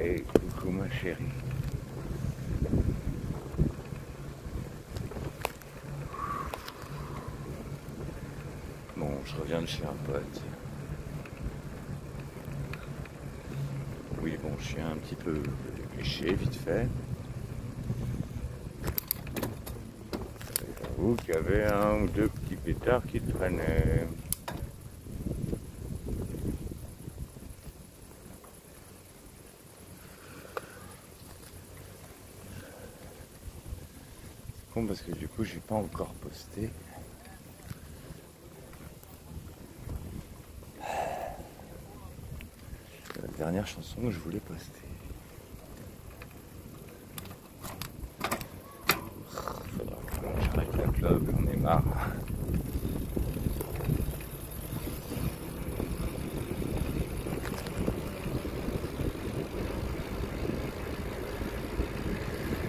Hey, coucou ma chérie. Bon, je reviens de chez un pote. Oui, bon, je suis un petit peu léché, vite fait. J'avoue qu'il y avait un ou deux petits pétards qui traînaient. C'est con parce que du coup, j'ai pas encore posté. La dernière chanson que je voulais poster. Faudra que j'arrête la clope, j'en ai marre.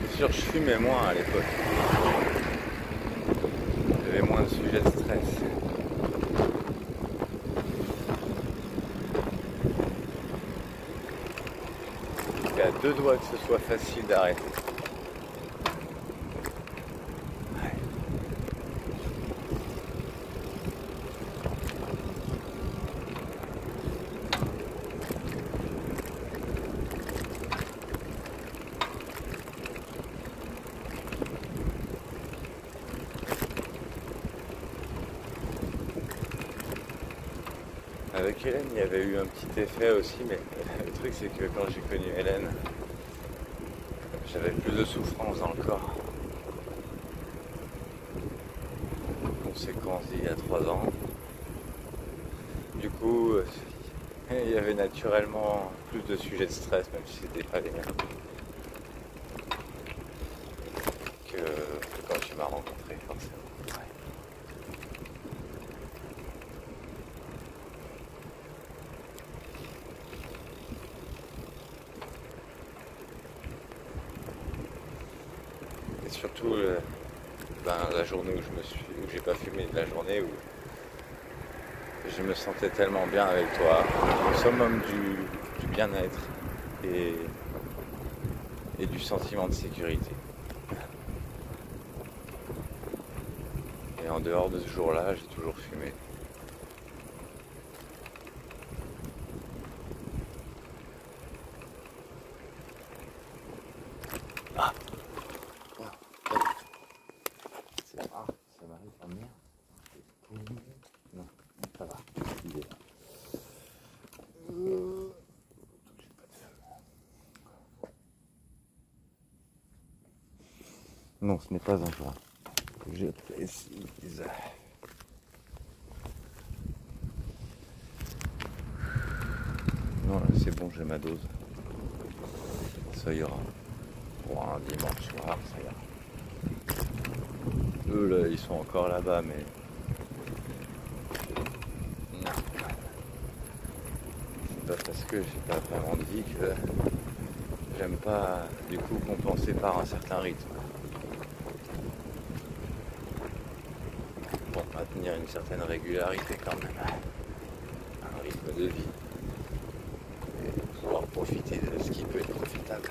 C'est sûr, je fumais moins à l'époque. J'avais moins de sujets de stress. J'étais à deux doigts que ce soit facile d'arrêter. Avec Hélène, il y avait eu un petit effet aussi, mais le truc c'est que quand j'ai connu Hélène, j'avais plus de souffrance dans le corps. Conséquence d'il y a 3 ans. Du coup, il y avait naturellement plus de sujets de stress, même si c'était pas les mêmes que quand tu m'as rencontré, forcément. Ouais. Et surtout, la journée où j'ai pas fumé, la journée où je me sentais tellement bien avec toi, au summum du bien-être et du sentiment de sécurité. Et en dehors de ce jour-là, j'ai toujours fumé. Ah, c'est rare, ça m'arrive en merde. Non, ça va, il est là. Touchez pas de feu. Non, ce n'est pas un joint. Je précise. Non, là, c'est bon, j'ai ma dose. Ça ira. Pour un dimanche soir, ça ira. Eux, là, ils sont encore là-bas, mais... Non. C'est pas parce que j'ai pas vraiment dit que j'aime pas, du coup, compenser par un certain rythme. Pour maintenir une certaine régularité quand même. Un rythme de vie. Et pouvoir profiter de ce qui peut être profitable.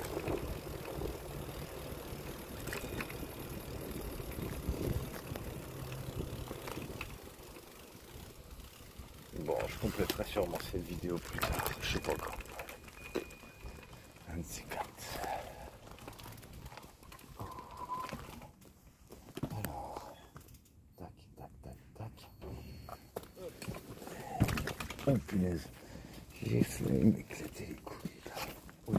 Bon, je compléterai sûrement cette vidéo plus tard, je sais pas quand. Un de ces quatre. Alors, tac, tac, tac, tac. Oh punaise, j'ai failli m'éclater les couilles là. Oui.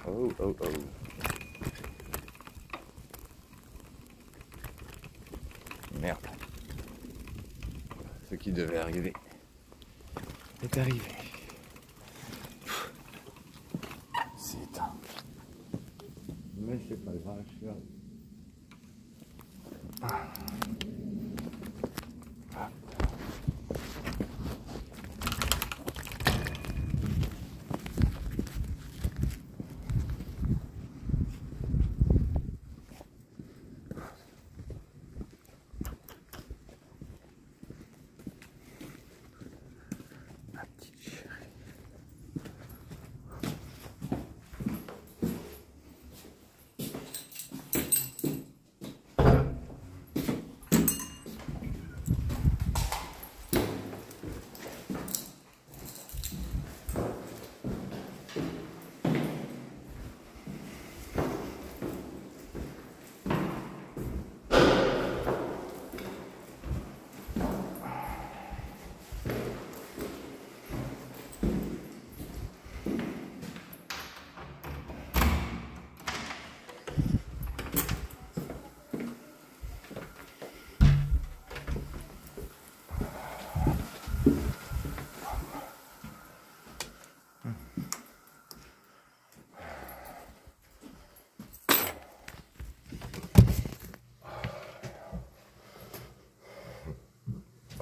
Oh, oh, oh. Merde. Ce qui devait arriver est arrivé. C'est éteint. Mais c'est pas grave, je suis arrivé.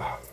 Hop.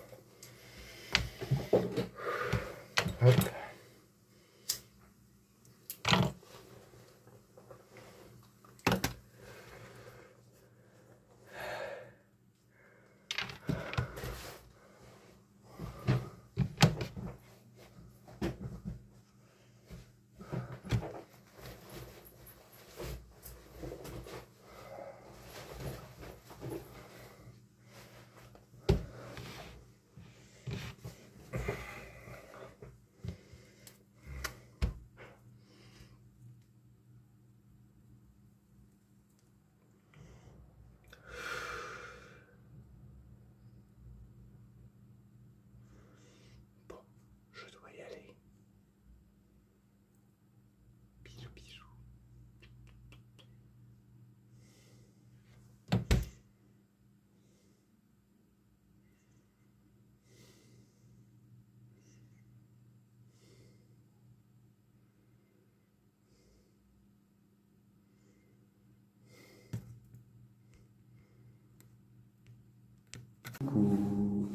Coucou.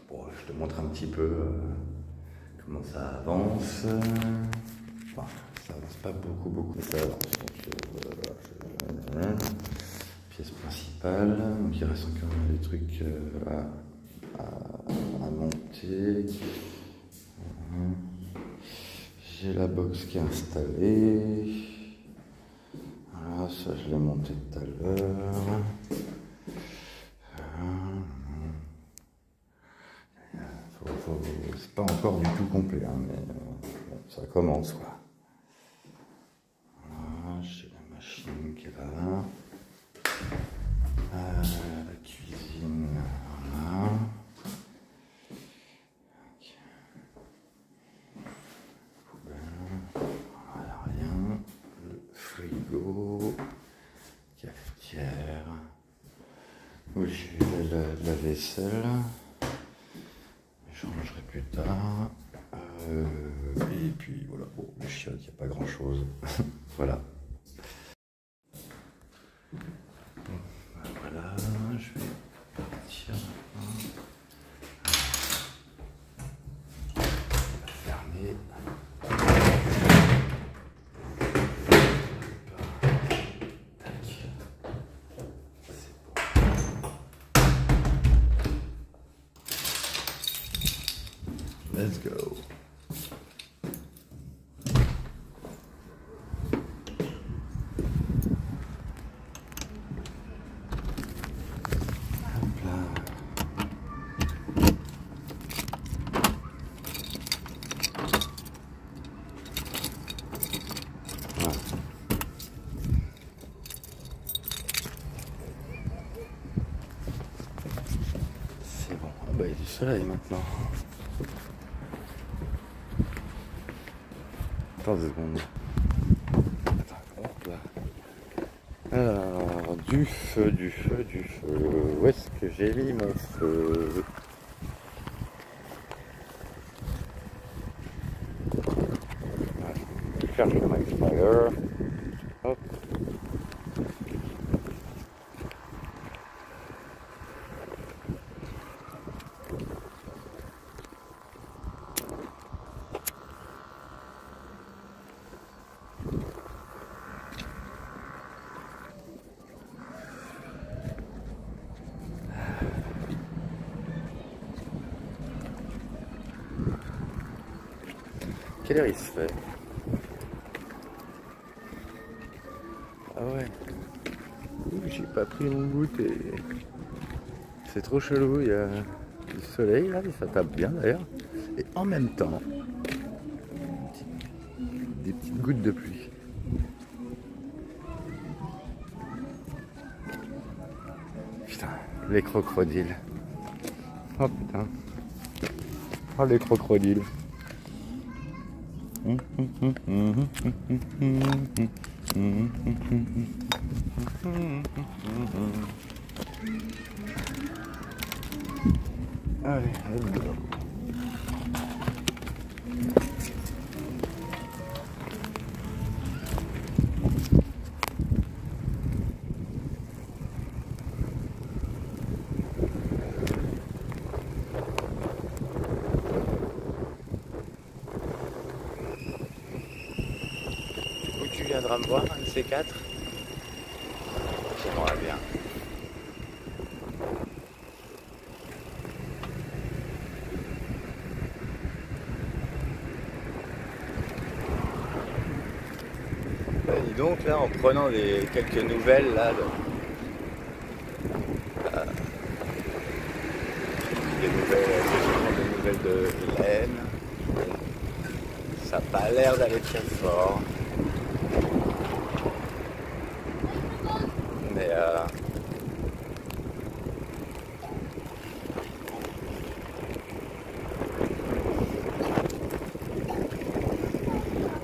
Bon, je te montre un petit peu comment ça avance. Enfin, ça avance pas beaucoup, mais ça avance. Donc, voilà, pièce principale. Donc il reste encore des trucs à monter. J'ai la box qui est installée. Voilà, ça je l'ai monté tout à l'heure. C'est pas encore du tout complet, hein, mais bon, ça commence quoi. Voilà, j'ai la machine qui est là. La cuisine, voilà. Poubelle, voilà, rien. Le frigo, cafetière. Où j'ai la vaisselle. Je rangerai plus tard. Et puis voilà, bon, les chiottes, il n'y a pas grand chose. Voilà. Bon, voilà, je vais partir maintenant. Fermer. Let's go. Hop là. Voilà. C'est bon. Ah bah, il y a du soleil maintenant. Attends 2 secondes. Attends, hop là. Alors, du feu. Où est-ce que j'ai mis mon feu? Voilà, je cherche le Max Fire. Hop. Quelle heure il se fait? Ah ouais. J'ai pas pris mon goûter. C'est trop chelou, il y a du soleil là, ça tape bien d'ailleurs. Et en même temps, des petites gouttes de pluie. Putain, les crocodiles. Oh putain. Oh les crocodiles. Allez, let's go. viendra me voir, un de ces quatre. J'aimerais bien. Dis donc là, en prenant quelques nouvelles là, des nouvelles de Hélène, ça n'a pas l'air d'aller très fort. Mais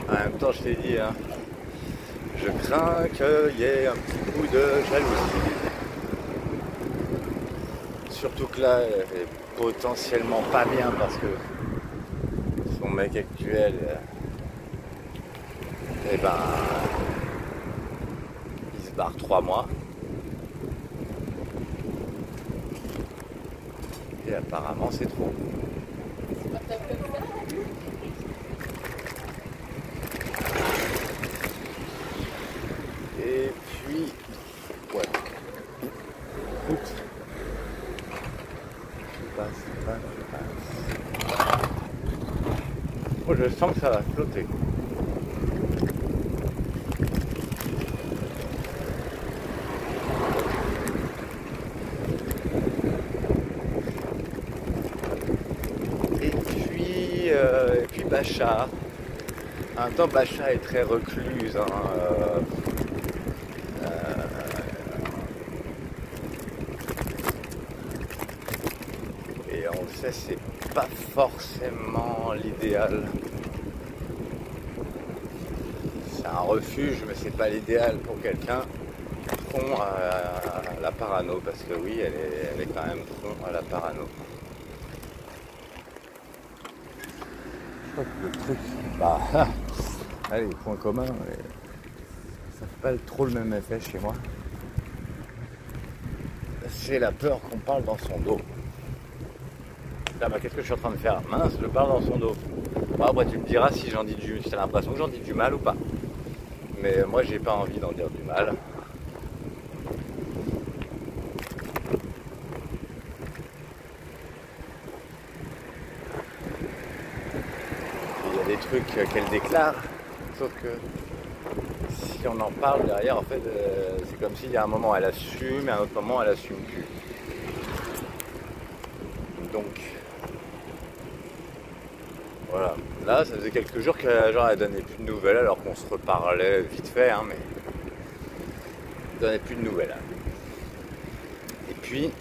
en même temps, je t'ai dit, hein, je crains qu'il y ait un petit coup de jalousie. Surtout que là, elle est potentiellement pas bien parce que son mec actuel, eh ben, il se barre 3 mois. Et apparemment, c'est trop. Et puis, ouais. Écoute, je passe. Oh, je sens que ça va flotter. Et puis Bacha. En même temps, Bacha est très recluse. Hein, et on le sait, c'est pas forcément l'idéal. C'est un refuge, mais c'est pas l'idéal pour quelqu'un prompt à la parano, parce que oui, elle est quand même prompt à la parano. Je crois que le truc, bah, allez, point commun, ça fait pas trop le même effet chez moi. C'est la peur qu'on parle dans son dos. Ah bah, qu'est-ce que je suis en train de faire? Mince, je parle dans son dos. Bon, après tu me diras si t'as l'impression que j'en dis du mal ou pas. Mais moi j'ai pas envie d'en dire du mal. Il y a des trucs qu'elle déclare, sauf que si on en parle derrière, en fait, c'est comme s'il y a un moment elle assume et à un autre moment elle assume plus. Donc voilà, là ça faisait quelques jours que elle donnait plus de nouvelles alors qu'on se reparlait vite fait, hein, mais elle donnait plus de nouvelles. Et puis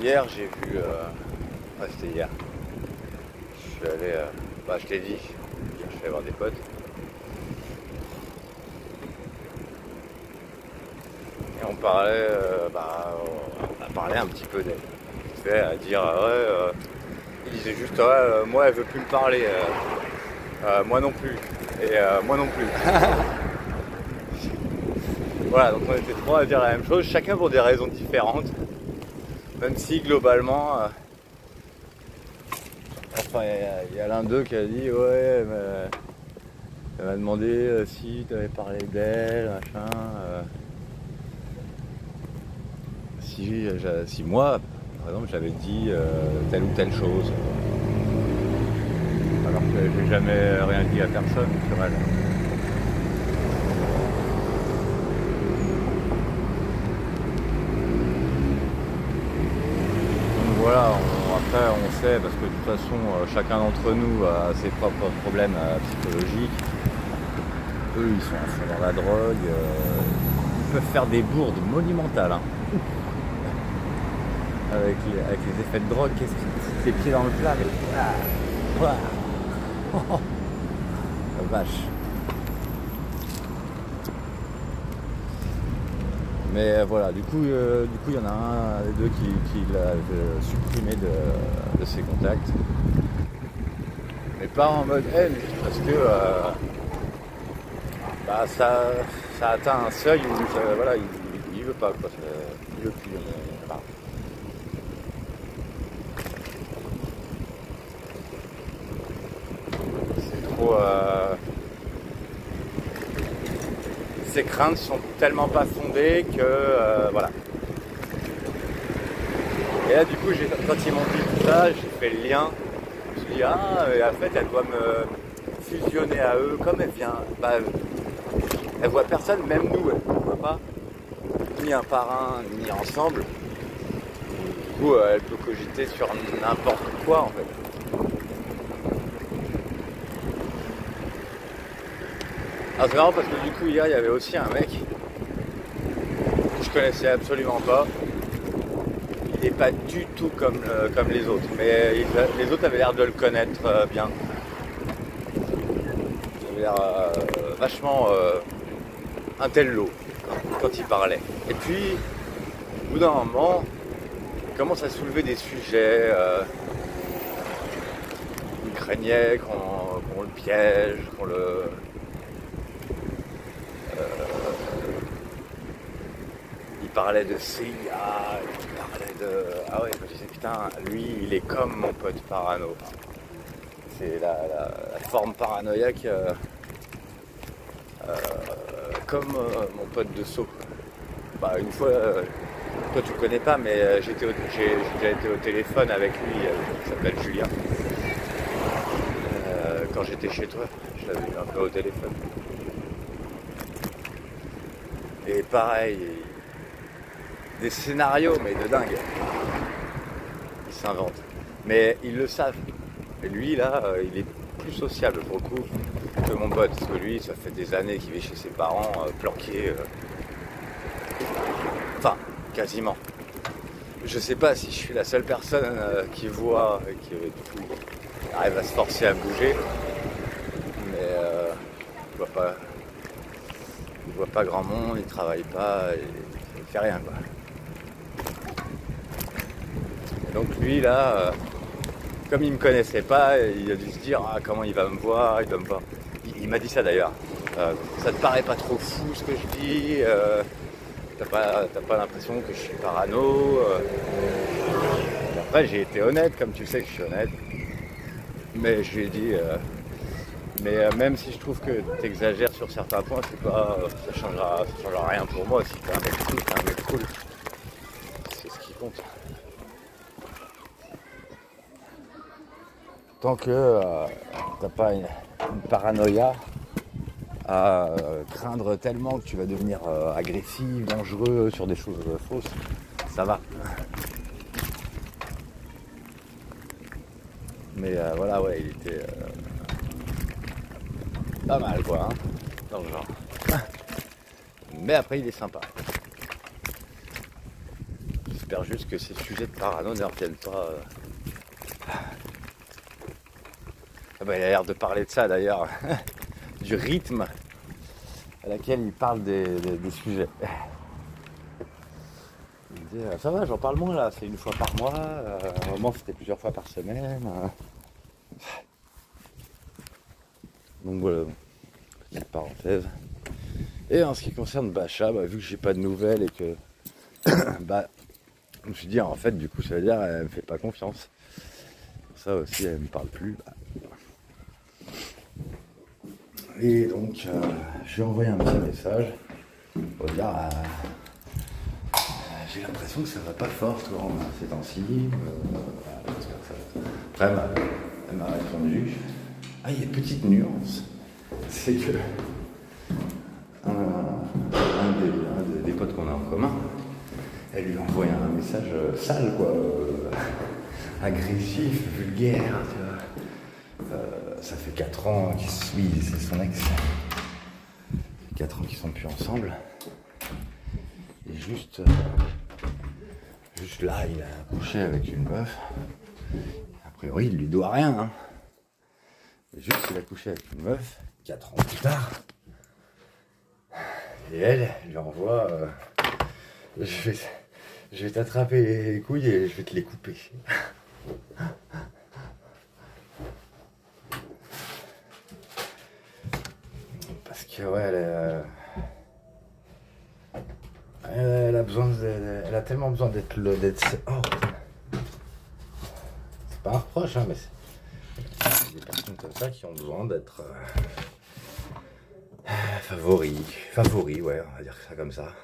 hier j'ai vu, ouais, c'était hier, je suis allé, bah je t'ai dit, je suis allé voir des potes. Et on parlait, on a parlé un petit peu d'elle, vite fait, à dire ouais. Il disait juste ouais, moi elle veut plus me parler, moi non plus, et moi non plus. Voilà, donc on était trois à dire la même chose, chacun pour des raisons différentes, même si globalement, enfin il y a l'un d'eux qui a dit ouais, elle m'a demandé si tu avais parlé d'elle, machin, si moi, par exemple, j'avais dit telle ou telle chose, alors que j'ai jamais rien dit à personne sur elle. Donc voilà, après on sait, parce que de toute façon chacun d'entre nous a ses propres problèmes psychologiques. Eux ils sont à fond dans la drogue, ils peuvent faire des bourdes monumentales, hein. Avec les effets de drogue, qu'est-ce qui fout les pieds dans le plat, mais la vache. Mais voilà, du coup il y en a un des deux qui l'a supprimé de ses contacts. Mais pas en mode haine, parce que bah, ça atteint un seuil où voilà, il veut pas, quoi. Il veut plus. Voilà. C'est trop. ces craintes sont tellement pas fondées que voilà. Et là du coup quand ils m'ont dit tout ça, j'ai fait le lien. Je me suis dit en fait elle doit me fusionner à eux comme elle vient. Elle voit personne, même nous elle ne voit pas, ni un parrain, ni ensemble. Du coup elle peut cogiter sur n'importe quoi en fait. Alors c'est marrant parce que du coup hier il y avait aussi un mec que je connaissais absolument pas. Il n'est pas du tout comme les autres, mais les autres avaient l'air de le connaître bien. Il avait l'air vachement intello quand il parlait. Et puis, au bout d'un moment, il commence à soulever des sujets. Il craignait qu'on le piège, qu'on le... il parlait de CIA, il parlait de... Ah ouais, je me disais, putain, lui, il est comme mon pote parano. C'est la forme paranoïaque comme mon pote de Sceaux. Bah, une fois, toi tu le connais pas, mais j'ai déjà été au téléphone avec lui, il s'appelle Julien. Quand j'étais chez toi, je l'avais eu un peu au téléphone. Et pareil, des scénarios, mais de dingue. Ils s'inventent. Mais ils le savent. Et lui, là, il est plus sociable pour le coup que mon pote. Parce que lui, ça fait des années qu'il vit chez ses parents, planqué. Enfin, quasiment. Je sais pas si je suis la seule personne qui voit et qui, du coup, arrive à se forcer à bouger. Mais je vois pas. Il voit pas grand monde, il travaille pas, il fait rien quoi. Et donc lui là, comme il me connaissait pas, il a dû se dire comment il va me voir, il va me voir. Il m'a dit ça d'ailleurs. Ça te paraît pas trop fou ce que je dis, t'as pas l'impression que je suis parano. Après j'ai été honnête, comme tu sais que je suis honnête. Mais je lui ai dit même si je trouve que tu exagères sur certains points, c'est pas, ça changera rien pour moi. Si t'es un mec cool, t'es un mec cool. C'est ce qui compte. Tant que t'as pas une paranoïa à craindre tellement que tu vas devenir agressif, dangereux sur des choses fausses, ça va. Mais voilà, ouais, il était... pas mal quoi, hein, dans le genre. Mais après il est sympa. J'espère juste que ces sujets de parano ne reviennent pas. Ah bah, il a l'air de parler de ça d'ailleurs, du rythme à laquelle il parle des sujets. Il me dit, ça va, j'en parle moins là, c'est une fois par mois, à un moment c'était plusieurs fois par semaine. Donc voilà, petite parenthèse. Et en ce qui concerne Bacha, vu que j'ai pas de nouvelles et que je me suis dit en fait du coup ça veut dire elle me fait pas confiance. Pour ça aussi elle me parle plus. Et donc je lui ai envoyé un petit message pour dire j'ai l'impression que ça va pas fort toi ces temps-ci. Après elle m'a répondu. Il y a une petite nuance, c'est que un des potes qu'on a en commun, elle lui a envoyé un message sale, quoi, agressif, vulgaire, tu vois. Ça fait 4 ans qu'ils se suivent, c'est son ex. Ça fait 4 ans qu'ils sont plus ensemble. Et juste là, il a couché avec une meuf. A priori, il lui doit rien, hein. Juste il a couché avec une meuf 4 ans plus tard. Et elle lui envoie je vais t'attraper les couilles et je vais te les couper. Parce que ouais elle a besoin elle a tellement besoin d'être oh. C'est pas un reproche hein, mais c'est des personnes comme ça qui ont besoin d'être Favori, ouais, on va dire ça comme ça.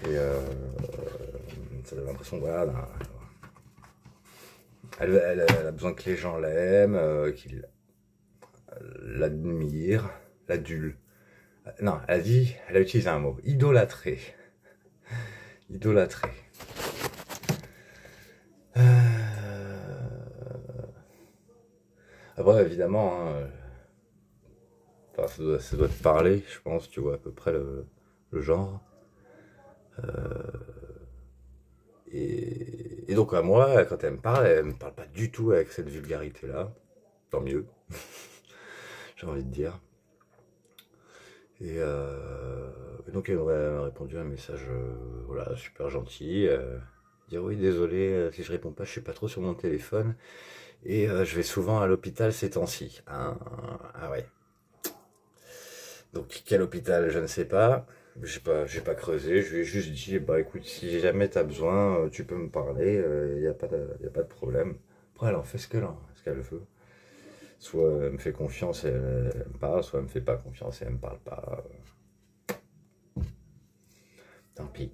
Et ça donne l'impression, voilà, elle a besoin que les gens l'aiment, qu'ils l'admirent, l'adulent. Non, elle a utilisé un mot, idolâtrer. Idolâtrer. Après, évidemment, hein, enfin, ça doit te parler, je pense, tu vois à peu près le genre. Et donc à moi, quand elle me parle pas du tout avec cette vulgarité-là. Tant mieux, j'ai envie de dire. Et donc elle m'a répondu un message, voilà, super gentil. Dire oui, désolé, si je réponds pas, je suis pas trop sur mon téléphone. Et je vais souvent à l'hôpital ces temps-ci. Ah ouais. Donc quel hôpital, je ne sais pas. J'ai pas creusé, je lui ai juste dit, bah écoute, si jamais t'as besoin, tu peux me parler, y a pas de problème. Après, elle en fait ce qu'elle veut. Soit elle me fait confiance et elle me parle, soit elle me fait pas confiance et elle me parle pas. Tant pis.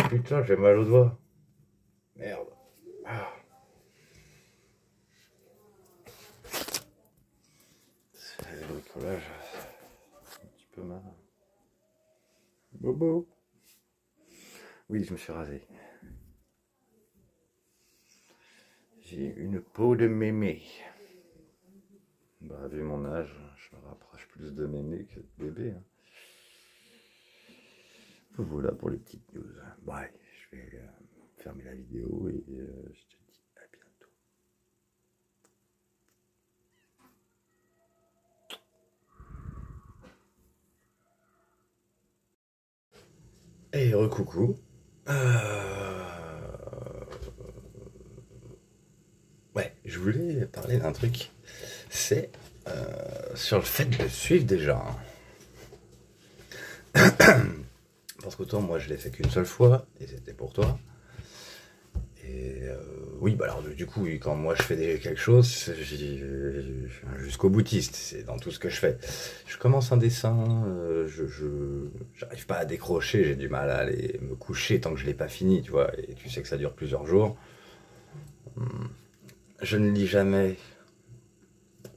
Putain, j'ai mal au doigt. Merde. Ah. C'est le bricolage. Un petit peu mal. Bobo. Oui, je me suis rasé. J'ai une peau de mémé. Bah, vu mon âge, je me rapproche plus de mémé que de bébé. Hein. Voilà pour les petites news. Bon, allez, je vais fermer la vidéo et je te dis à bientôt. Et recoucou. Ouais, je voulais parler d'un truc. C'est sur le fait de suivre des gens. Parce qu'autant moi je l'ai fait qu'une seule fois, et c'était pour toi. Et oui, bah alors du coup, quand moi je fais quelque chose, je suis jusqu'au boutiste, c'est dans tout ce que je fais. Je commence un dessin, j'arrive pas à décrocher, j'ai du mal à aller me coucher tant que je l'ai pas fini, tu vois, et tu sais que ça dure plusieurs jours. Je ne lis jamais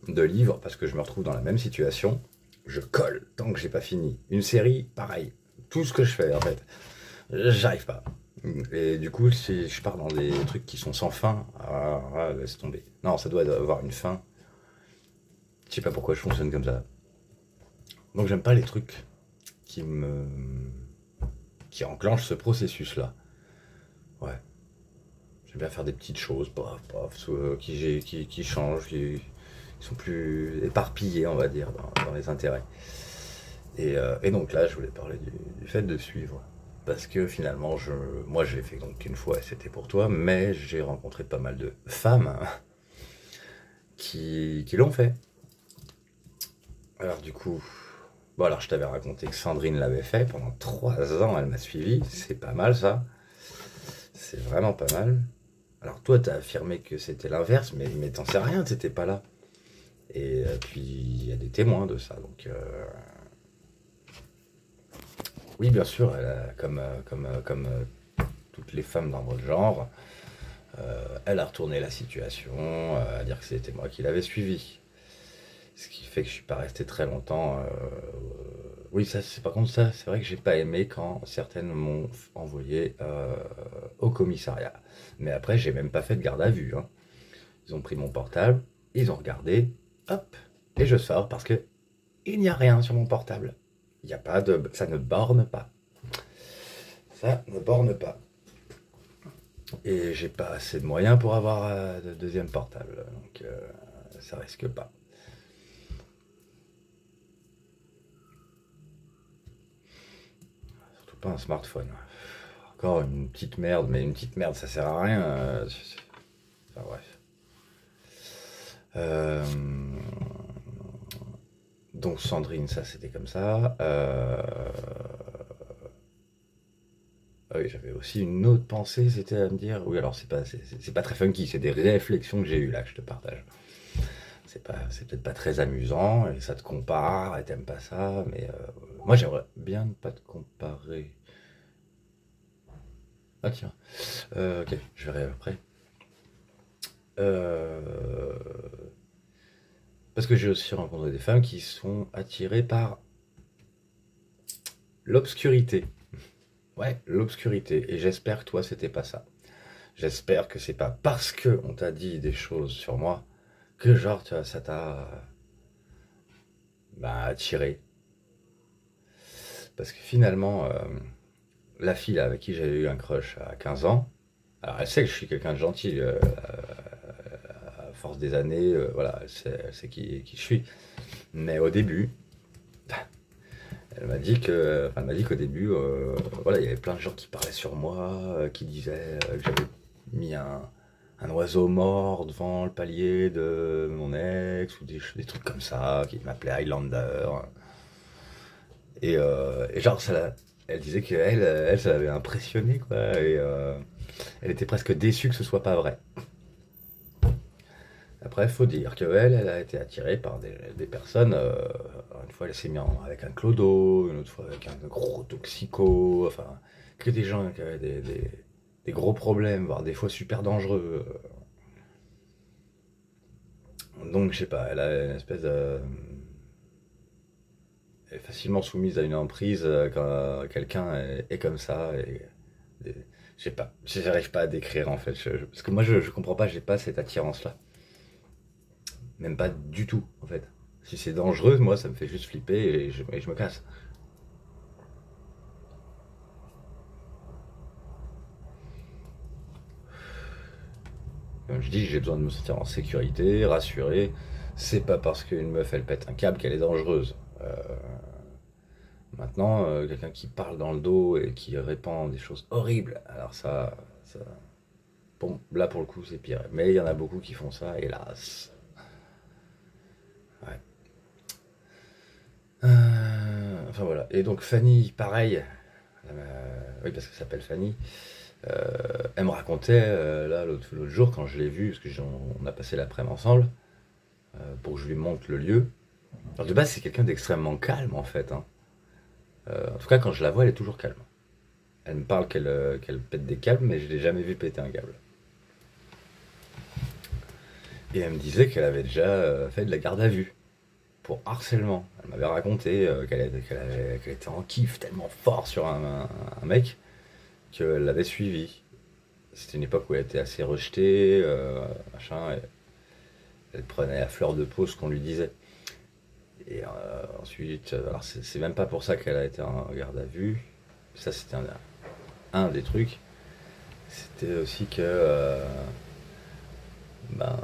de livres parce que je me retrouve dans la même situation. Je colle tant que j'ai pas fini. Une série, pareil. Tout ce que je fais, en fait, j'arrive pas. Et du coup, si je pars dans des trucs qui sont sans fin, laisse tomber. Non, ça doit avoir une fin. Je sais pas pourquoi je fonctionne comme ça. Donc j'aime pas les trucs qui enclenchent ce processus-là. Ouais. J'aime bien faire des petites choses, qui changent, qui sont plus éparpillés, on va dire, dans les intérêts. Et donc là, je voulais parler du fait de suivre. Parce que finalement, moi je l'ai fait donc une fois, c'était pour toi, mais j'ai rencontré pas mal de femmes qui l'ont fait. Alors du coup, bon alors je t'avais raconté que Sandrine l'avait fait, pendant 3 ans elle m'a suivi, c'est pas mal ça. C'est vraiment pas mal. Alors toi t'as affirmé que c'était l'inverse, mais t'en sais rien, t'étais pas là. Et puis il y a des témoins de ça, donc... Oui, bien sûr, comme toutes les femmes dans votre genre, elle a retourné la situation, à dire que c'était moi qui l'avais suivi. Ce qui fait que je suis pas resté très longtemps. Oui, ça, par contre, ça, c'est vrai que j'ai pas aimé quand certaines m'ont envoyé au commissariat. Mais après, j'ai même pas fait de garde à vue. Hein. Ils ont pris mon portable, ils ont regardé, hop, et je sors parce que il n'y a rien sur mon portable. Il n'y a pas de, ça ne borne pas. Ça ne borne pas. Et j'ai pas assez de moyens pour avoir de deuxième portable. Donc ça risque pas. Surtout pas un smartphone. Encore une petite merde, mais une petite merde ça sert à rien. Enfin bref. Donc Sandrine, ça c'était comme ça. Ah oui, j'avais aussi une autre pensée, c'était à me dire, oui alors c'est pas très funky, c'est des réflexions que j'ai eues là, que je te partage. c'est peut-être pas très amusant, et ça te compare, et t'aimes pas ça, mais moi j'aimerais bien ne pas te comparer. Ah tiens, ok, je verrai après. Euh, Parce que j'ai aussi rencontré des femmes qui sont attirées par l'obscurité. Ouais, l'obscurité. Et j'espère que toi, c'était pas ça. J'espère que c'est pas parce que on t'a dit des choses sur moi que genre tu vois, ça t'a attiré. Parce que finalement, la fille là, avec qui j'avais eu un crush à 15 ans, alors elle sait que je suis quelqu'un de gentil, à force des années, voilà, elle sait qui je suis. Mais au début, elle m'a dit qu'au début, voilà, il y avait plein de gens qui parlaient sur moi, qui disaient que j'avais mis un oiseau mort devant le palier de mon ex, ou des trucs comme ça, qui m'appelaient Highlander. Et genre, elle disait qu'elle, ça l'avait impressionné, quoi, et elle était presque déçue que ce soit pas vrai. Après, il faut dire qu'elle a été attirée par des personnes. Une fois, elle s'est mise avec un clodo, une autre fois avec un gros toxico, enfin, que des gens qui avaient des gros problèmes, voire des fois super dangereux. Donc, je sais pas, elle a une espèce de. Elle est facilement soumise à une emprise quand quelqu'un est comme ça. Je sais pas, j'arrive pas à décrire en fait. Parce que moi, je comprends pas, j'ai pas cette attirance-là. Même pas du tout, en fait. Si c'est dangereux, moi, ça me fait juste flipper et je me casse. Comme je dis, j'ai besoin de me sentir en sécurité, rassuré. C'est pas parce qu'une meuf, elle pète un câble qu'elle est dangereuse. Maintenant, quelqu'un qui parle dans le dos et qui répand des choses horribles, alors ça bon, là, pour le coup, c'est pire. Mais il y en a beaucoup qui font ça, hélas. Ouais. Enfin voilà. Et donc Fanny, pareil. Oui, parce qu'elle s'appelle Fanny. Elle me racontait, là, l'autre jour, quand je l'ai vue, parce que on a passé l'après-midi ensemble, pour que je lui montre le lieu. Alors de base, c'est quelqu'un d'extrêmement calme, en fait, hein. En tout cas, quand je la vois, elle est toujours calme. Elle me parle qu'elle pète des câbles, mais je l'ai jamais vu péter un câble. Et elle me disait qu'elle avait déjà fait de la garde à vue pour harcèlement. Elle m'avait raconté qu'elle était en kiff tellement fort sur un mec qu'elle l'avait suivi. C'était une époque où elle était assez rejetée, machin, et elle prenait à fleur de peau ce qu'on lui disait. Et ensuite, alors c'est même pas pour ça qu'elle a été en garde à vue. Ça, c'était un des trucs. C'était aussi que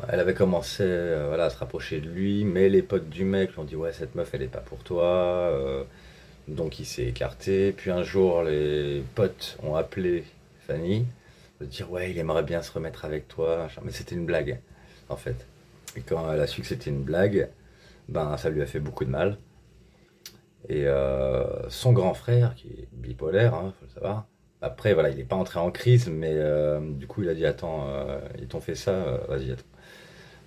elle avait commencé, voilà, à se rapprocher de lui, mais les potes du mec lui ont dit ouais, cette meuf elle est pas pour toi, donc il s'est écarté. Puis un jour, les potes ont appelé Fanny de dire ouais, il aimerait bien se remettre avec toi, mais c'était une blague en fait. Et quand elle a su que c'était une blague, ça lui a fait beaucoup de mal. Et son grand frère, qui est bipolaire, hein, faut le savoir. Après, voilà, il n'est pas entré en crise, mais du coup, il a dit attends, ils t'ont fait ça, vas-y, attends.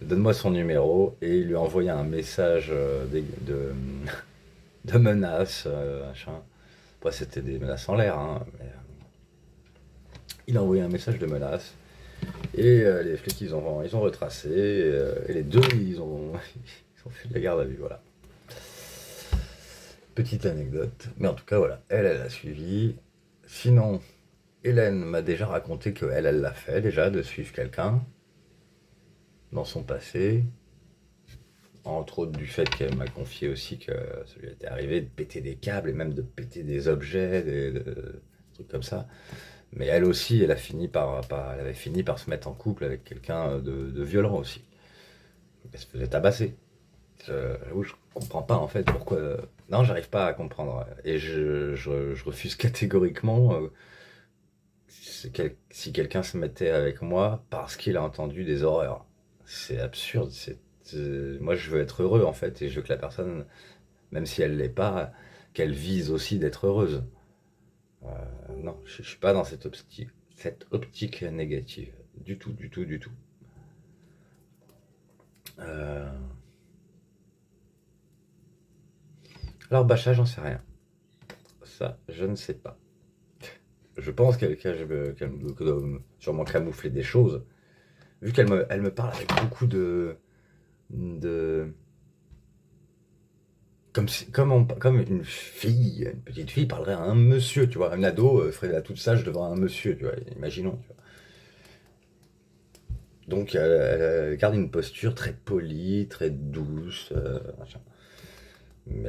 Donne-moi son numéro. Et il lui a envoyé un message de menaces, machin. Après, c'était des menaces en l'air, hein, mais, il a envoyé un message de menace. Et les flics, ils ont retracé. Et les deux, ils ont fait de la garde à vue, voilà. Petite anecdote. Mais en tout cas, voilà, elle a suivi. Sinon, Hélène m'a déjà raconté elle l'a fait déjà, de suivre quelqu'un dans son passé. Entre autres du fait qu'elle m'a confié aussi que ça lui était arrivé de péter des câbles et même de péter des objets, des trucs comme ça. Mais elle aussi, elle avait fini par se mettre en couple avec quelqu'un de violent aussi. Elle se faisait tabasser. Je comprends pas en fait pourquoi. Non, j'arrive pas à comprendre. Et je refuse catégoriquement si quelqu'un se mettait avec moi parce qu'il a entendu des horreurs. C'est absurde. Moi, je veux être heureux en fait, et je veux que la personne, même si elle l'est pas, qu'elle vise aussi d'être heureuse. Non, je suis pas dans cette optique négative. Du tout, du tout, du tout. Euh, Alors Bacha, j'en sais rien. Ça, je ne sais pas. Je pense qu'elle doit sûrement camoufler des choses. Vu elle me parle avec beaucoup de comme une fille, une petite fille parlerait à un monsieur, tu vois. Un ado ferait la toute sage devant un monsieur, tu vois. Imaginons, tu vois. Donc elle garde une posture très polie, très douce, machin. Mais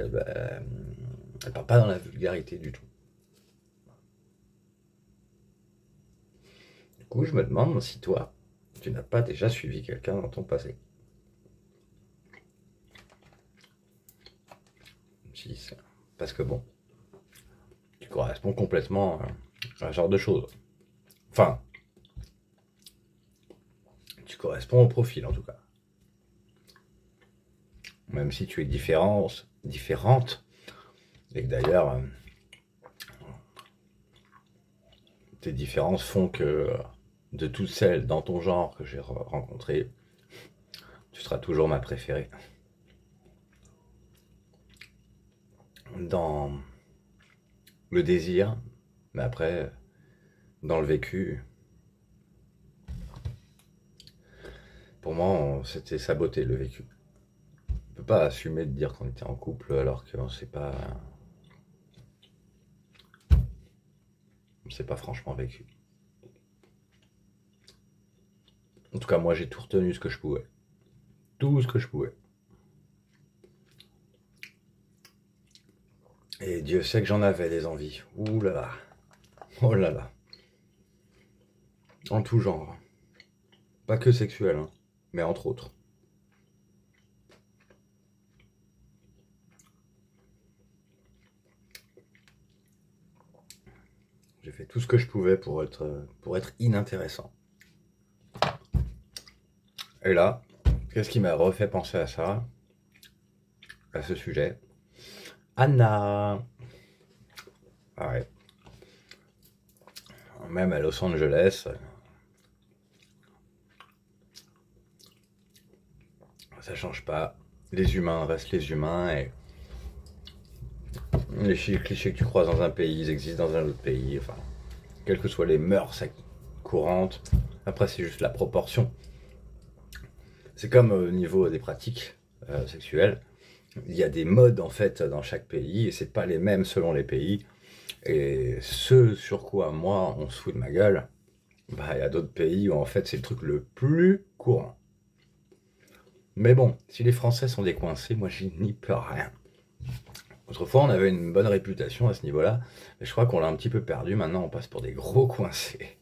elle part pas dans la vulgarité du tout. Du coup, je me demande si toi, tu n'as pas déjà suivi quelqu'un dans ton passé. Parce que bon, tu corresponds complètement à ce genre de choses. Enfin, tu corresponds au profil en tout cas. Même si tu es différente, et que d'ailleurs, tes différences font que de toutes celles dans ton genre que j'ai rencontrées, tu seras toujours ma préférée. Dans le désir, mais après, dans le vécu, pour moi, c'était saboter le vécu. On peut pas assumer de dire qu'on était en couple alors qu'on s'est pas franchement vécu. En tout cas, moi, j'ai tout retenu ce que je pouvais. Tout ce que je pouvais. Et Dieu sait que j'en avais des envies. Ouh là là. Oh là là. En tout genre. Pas que sexuel, hein, mais entre autres. J'ai fait tout ce que je pouvais pour être inintéressant. Et là, qu'est-ce qui m'a refait penser à ça, à ce sujet? Anna. Ah ouais. Même à Los Angeles, ça change pas. Les humains restent les humains et les clichés que tu croises dans un pays, ils existent dans un autre pays. Enfin, quelles que soient les mœurs courantes, après c'est juste la proportion. C'est comme au niveau des pratiques sexuelles. Il y a des modes en fait dans chaque pays et c'est pas les mêmes selon les pays. Et ce sur quoi moi on se fout de ma gueule, bah il y a d'autres pays où en fait c'est le truc le plus courant. Mais bon, si les Français sont décoincés, moi j'y n'y peux rien. Autrefois on avait une bonne réputation à ce niveau-là, mais je crois qu'on l'a un petit peu perdu, maintenant on passe pour des gros coincés.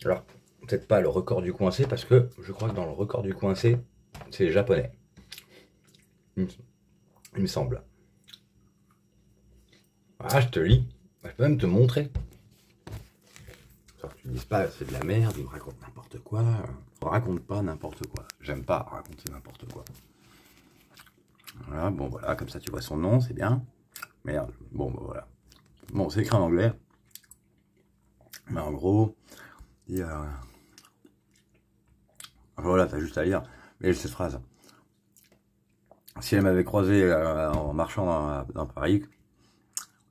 Alors, peut-être pas le record du coincé, parce que je crois que dans le record du coincé, c'est les Japonais. Il me semble. Ah, je te lis. Je peux même te montrer. Genre, tu ne dises pas, c'est de la merde, il me raconte n'importe quoi. On raconte pas n'importe quoi. J'aime pas raconter n'importe quoi. Voilà, bon, voilà, comme ça tu vois son nom, c'est bien. Merde, bon, bah, voilà. Bon, c'est écrit en anglais. Mais en gros, il y a... Voilà, t'as juste à lire. Mais cette phrase. Si elle m'avait croisé en marchant dans Paris,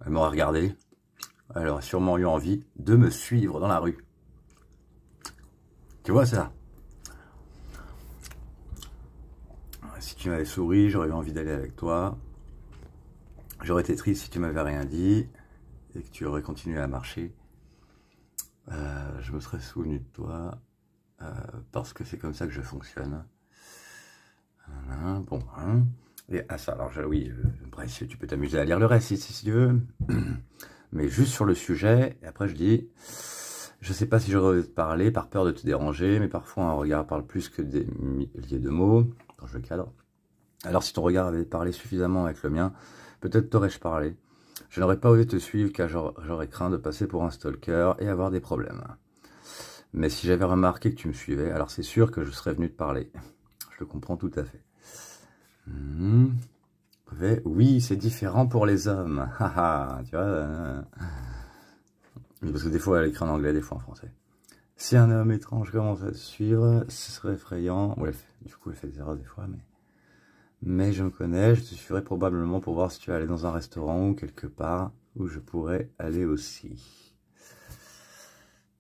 elle m'aurait regardé. Elle aurait sûrement eu envie de me suivre dans la rue. Tu vois ça? Si tu m'avais souri, j'aurais eu envie d'aller avec toi. J'aurais été triste si tu m'avais rien dit et que tu aurais continué à marcher. Je me serais souvenu de toi parce que c'est comme ça que je fonctionne. Bon, hein. Et à ça, alors oui, bref, tu peux t'amuser à lire le reste si tu veux. Mais juste sur le sujet, et après je dis, je sais pas si j'aurais te parler par peur de te déranger, mais parfois un regard parle plus que des milliers de mots, quand je le cadre. Alors si ton regard avait parlé suffisamment avec le mien, peut-être t'aurais-je parlé. Je n'aurais pas osé te suivre car j'aurais craint de passer pour un stalker et avoir des problèmes. Mais si j'avais remarqué que tu me suivais, alors c'est sûr que je serais venu te parler. Je le comprends tout à fait. Oui, c'est différent pour les hommes. Tu vois. Parce que des fois, elle écrit en anglais, des fois en français. Si un homme étrange commence à te suivre, ce serait effrayant. Ouais, du coup, elle fait des erreurs des fois, Mais je me connais, je te suivrai probablement pour voir si tu vas aller dans un restaurant ou quelque part où je pourrais aller aussi.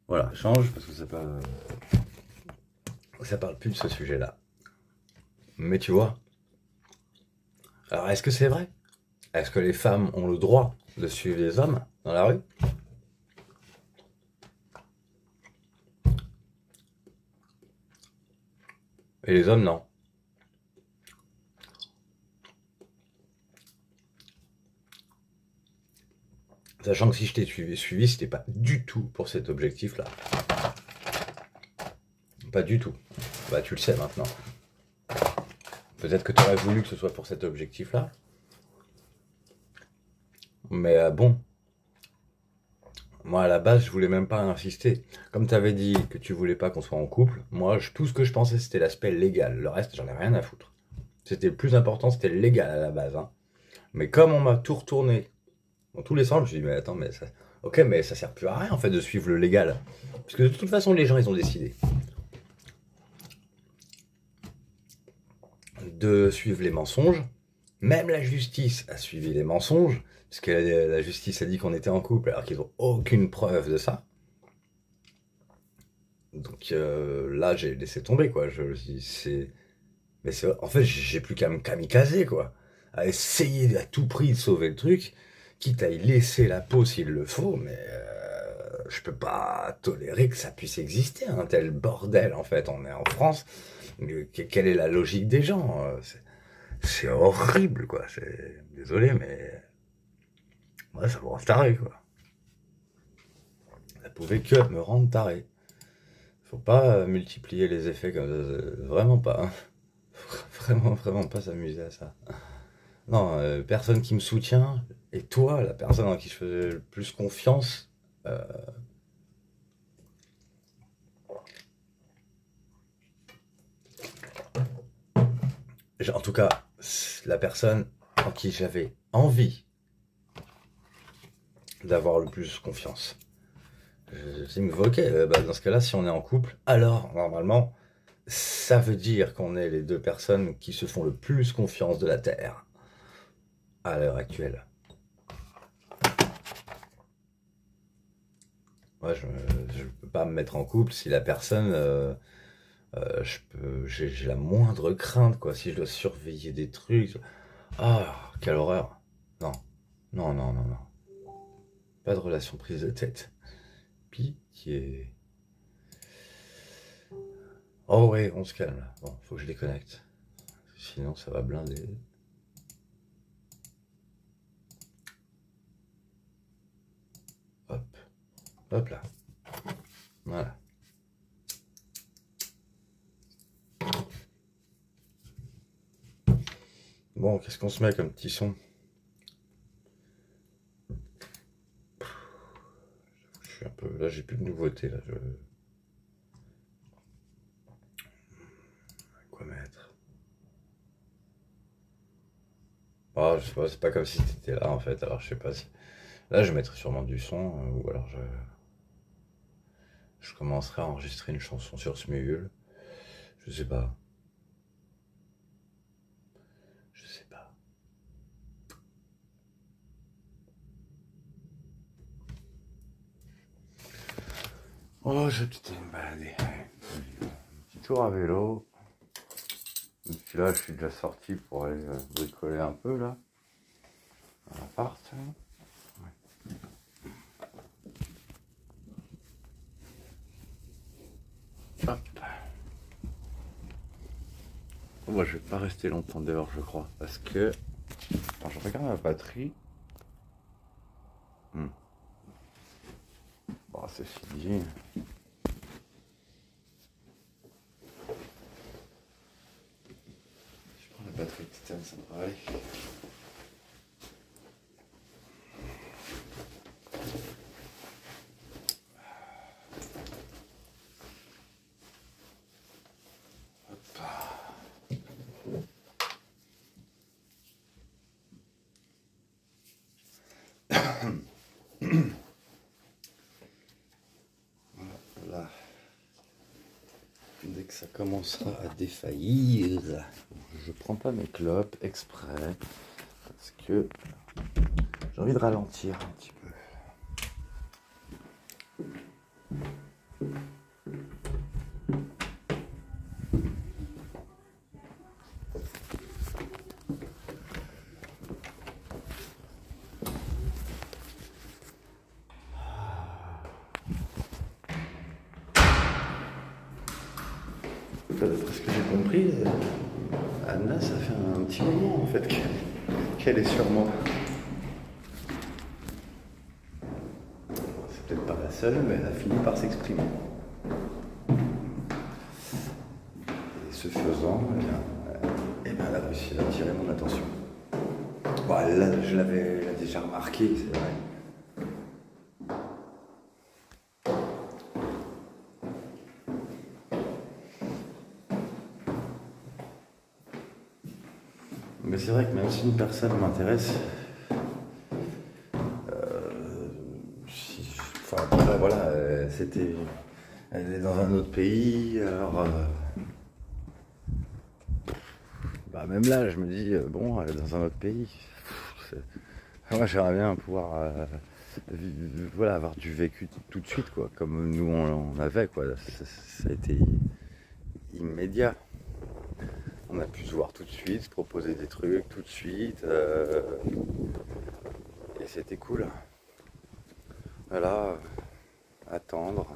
Voilà, change parce que ça parle plus de ce sujet-là. Mais tu vois, alors est-ce que c'est vrai? Est-ce que les femmes ont le droit de suivre les hommes dans la rue? Et les hommes, non. Sachant que si je t'ai suivi, c'était pas du tout pour cet objectif-là. Pas du tout. Bah tu le sais maintenant. Peut-être que tu aurais voulu que ce soit pour cet objectif-là. Mais bon, moi à la base, je voulais même pas insister. Comme tu avais dit que tu voulais pas qu'on soit en couple, moi tout ce que je pensais c'était l'aspect légal. Le reste, j'en ai rien à foutre. C'était le plus important, c'était le légal à la base. Hein. Mais comme on m'a tout retourné dans tous les sens, je me suis dit, mais attends, mais ça. Ok, mais ça sert plus à rien en fait de suivre le légal. Parce que de toute façon, les gens ils ont décidé de suivre les mensonges. Même la justice a suivi les mensonges, parce que la justice a dit qu'on était en couple alors qu'ils n'ont aucune preuve de ça. Donc là, j'ai laissé tomber, quoi. En fait, j'ai plus qu'à me kamikazer, quoi. À essayer à tout prix de sauver le truc, quitte à y laisser la peau s'il le faut, mais je peux pas tolérer que ça puisse exister, un tel bordel, en fait. On est en France. Quelle est la logique des gens? C'est horrible, quoi. Désolé, mais ouais, ça me rend taré, quoi. Ça pouvait que me rendre taré. Faut pas multiplier les effets comme ça, vraiment pas. Hein. Vraiment pas s'amuser à ça. Non, personne qui me soutient, et toi, la personne en qui je faisais le plus confiance, en tout cas, la personne en qui j'avais envie d'avoir le plus confiance. Je me dis, ok, bah dans ce cas-là, si on est en couple, alors normalement, ça veut dire qu'on est les deux personnes qui se font le plus confiance de la Terre à l'heure actuelle. Moi, je peux pas me mettre en couple si la personne, j'ai la moindre crainte, quoi. Si je dois surveiller des trucs, ah, quelle horreur. Non, non. Pas de relation prise de tête. Pitié. Oh ouais, on se calme là. Bon, faut que je déconnecte. Sinon, ça va blinder. Hop. Hop là. Voilà. Bon, qu'est-ce qu'on se met comme petit son? Je suis un peu... Là, j'ai plus de nouveautés. Là, Quoi mettre? Oh, je sais pas, c'est pas comme si t'étais là en fait. Alors, je sais pas si... Là, je mettrai sûrement du son. Ou alors, je commencerai à enregistrer une chanson sur Smule. Je sais pas. Je sais pas. Oh, je vais peut-être me balader. Un petit tour à vélo. Et puis là, je suis déjà sorti pour aller bricoler un peu là. Dans l'appart. Ouais. Hop. Oh, bah, je vais pas rester longtemps dehors, je crois. Parce que. Quand je regarde la batterie. Bon, c'est fini. Je prends la batterie titane, ça devrait aller. ça commencera à défaillir. Je prends pas mes clopes exprès parce que j'ai envie de ralentir un petit peu. Ce que j'ai compris, Anna, ça fait un petit moment en fait qu'elle est sur moi. C'est peut-être pas la seule, mais elle a fini par s'exprimer. Et ce faisant, elle a réussi à attirer mon attention. Bon, là, je l'avais déjà remarqué, c'est vrai. Mais c'est vrai que même si une personne m'intéresse, voilà, elle est dans un autre pays, alors même là je me dis, bon, elle est dans un autre pays, moi j'aimerais bien pouvoir avoir du vécu tout de suite, quoi, comme nous on avait, quoi. Ça a été immédiat. On a pu se voir tout de suite, se proposer des trucs tout de suite, et c'était cool. Voilà, attendre.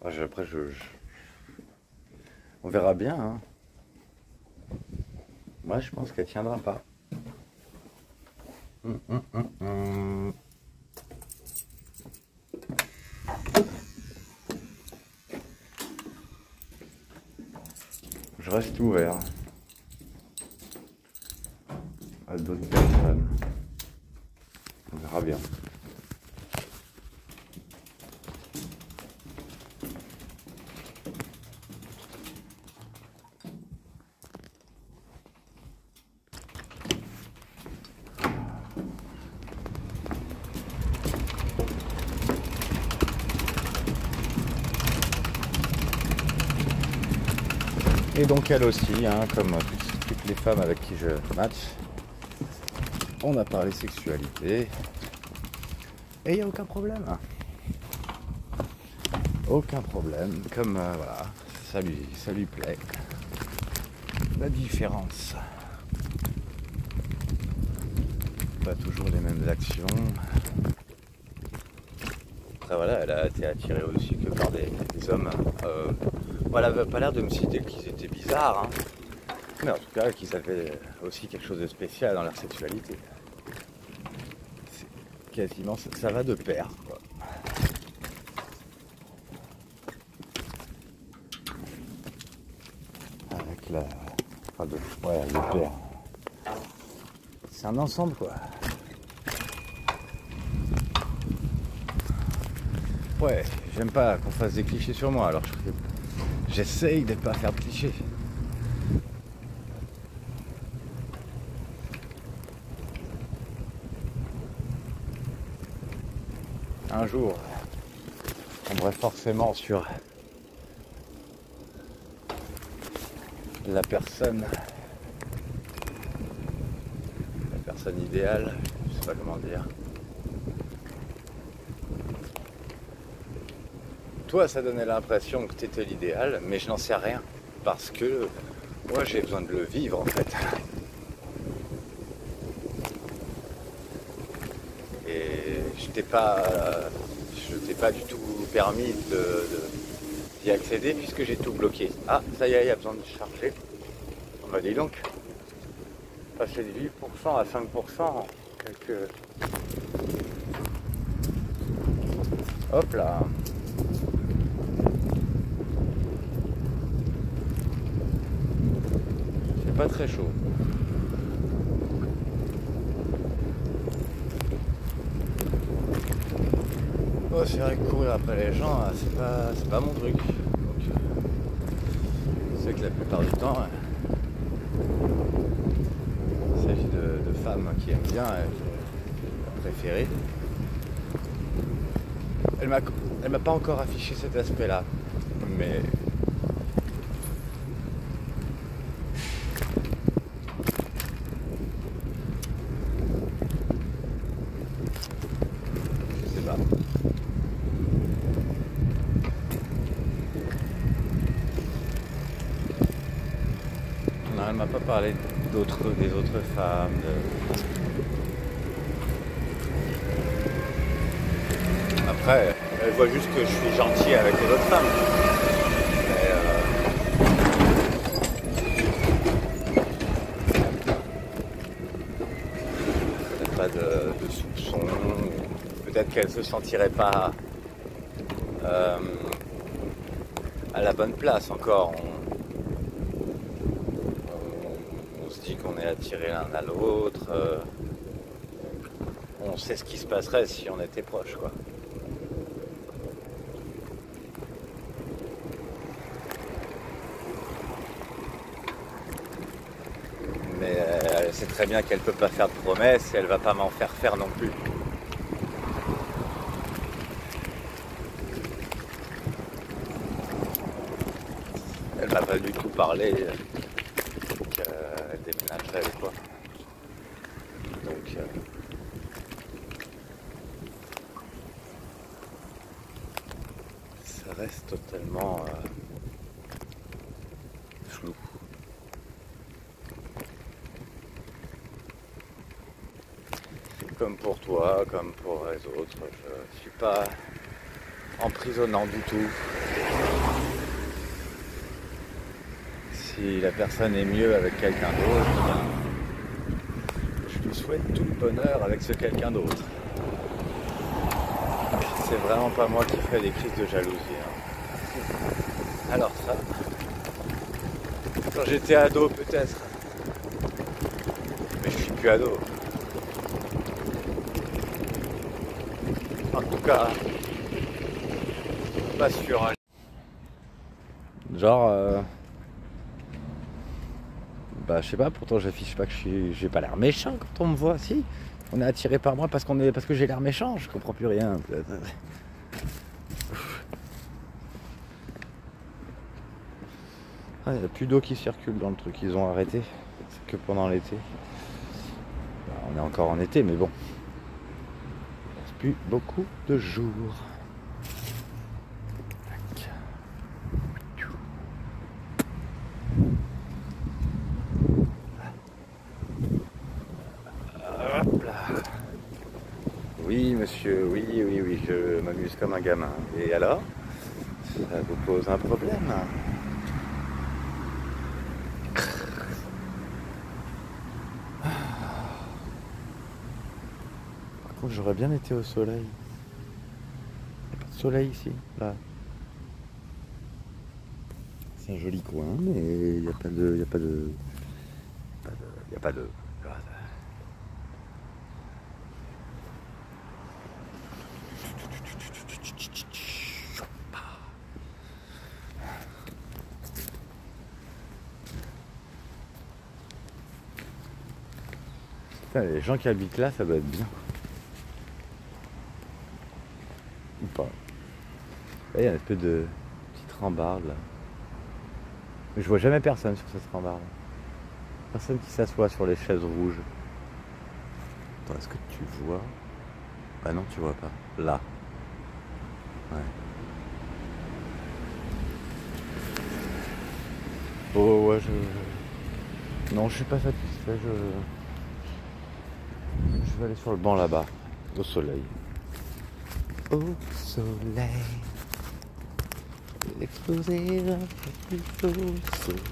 Après, on verra bien. Hein. Moi, je pense qu'elle tiendra pas. Je reste ouvert à d'autres personnes. On verra bien. Et donc elle aussi, hein, comme toutes les femmes avec qui je match, on a parlé sexualité. Et il n'y a aucun problème. Aucun problème. Comme voilà, ça lui plaît. La différence. Pas toujours les mêmes actions. Après voilà, elle a été attirée aussi que par des hommes. Voilà, elle n'avait pas l'air de me citer qu'ils étaient bizarres, hein. Mais en tout cas qu'ils avaient aussi quelque chose de spécial dans leur sexualité. C'est quasiment, ça va de pair, quoi. Avec la... Enfin, de pair. C'est un ensemble, quoi. Ouais, j'aime pas qu'on fasse des clichés sur moi, alors j'essaye de pas faire de clichés. Un jour, on tomberait forcément sur la personne idéale, je sais pas comment dire. Toi, ça donnait l'impression que tu étais l'idéal, mais je n'en sais rien. Parce que moi, j'ai besoin de le vivre, en fait. Et je t'ai pas du tout permis d'y accéder puisque j'ai tout bloqué. Ah, ça y est, il y a besoin de charger. On m'a dit donc. Passer de 8% à 5%, quelques... Hop là. C'est pas très chaud. Oh, c'est vrai que courir après les gens, c'est pas mon truc. Donc, c'est que la plupart du temps, il s'agit de femmes qui aiment bien, ma préférée. Elle m'a pas encore affiché cet aspect-là, mais Non, elle m'a pas parlé des autres femmes. Après, elle voit juste que je suis gentil avec les autres femmes. Mais, pas de soupçons. Peut-être qu'elle se sentirait pas à la bonne place encore. On se dit qu'on est attirés l'un à l'autre. On sait ce qui se passerait si on était proches, quoi. Mais elle sait très bien qu'elle peut pas faire de promesses et elle va pas m'en faire non plus. Elle m'a pas du tout parlé qu'elle déménagerait ou quoi. Donc ça reste totalement flou. Comme pour toi, comme pour les autres, je suis pas emprisonnant du tout. Si la personne est mieux avec quelqu'un d'autre, je lui souhaite tout le bonheur avec ce quelqu'un d'autre. C'est vraiment pas moi qui ferai des crises de jalousie. Alors ça, quand j'étais ado peut-être, mais je suis plus ado. En tout cas, pas sûr. Genre, bah je sais pas, pourtant j'affiche pas que j'ai pas l'air méchant quand on me voit. Si, on est attiré par moi parce que j'ai l'air méchant, je comprends plus rien. Il n'y a plus d'eau qui circule dans le truc, ils ont arrêté. C'est que pendant l'été. Bah, on est encore en été, mais bon. Il reste plus beaucoup de jours. Hop là. Oui, monsieur, oui, je m'amuse comme un gamin. Et alors, ça vous pose un problème? Par contre, j'aurais bien été au soleil. Il n'y a pas de soleil ici, là. C'est un joli coin, mais il n'y a pas de... Putain, les gens qui habitent là, ça doit être bien. Ou pas. Là, il y a un peu de petite rambarde là. Mais je vois jamais personne sur cette rambarde. Personne qui s'assoit sur les chaises rouges. Attends, est-ce que tu vois? Ah non, tu vois pas. Là. Ouais. Oh ouais, non, je suis pas satisfait. Je vais aller sur le banc là-bas, au soleil. Au soleil. L'exploser un peu plus au soleil.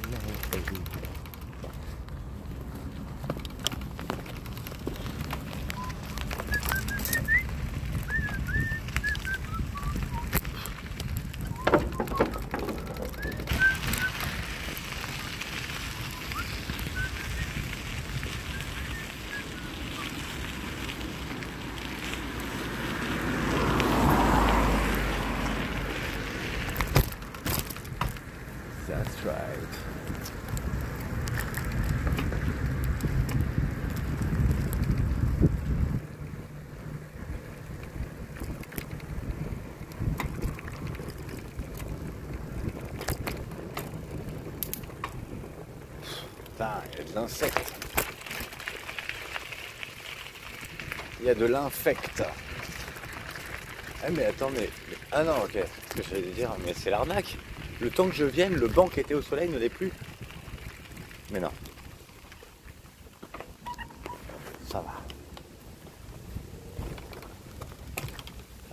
That's right. Putain, il y a de l'insecte. Il y a de l'infect. Ah mais attends, ah non, ok. Ce que j'allais dire, mais c'est l'arnaque. Le temps que je vienne, le banc qui était au soleil ne l'est plus. Mais non. Ça va.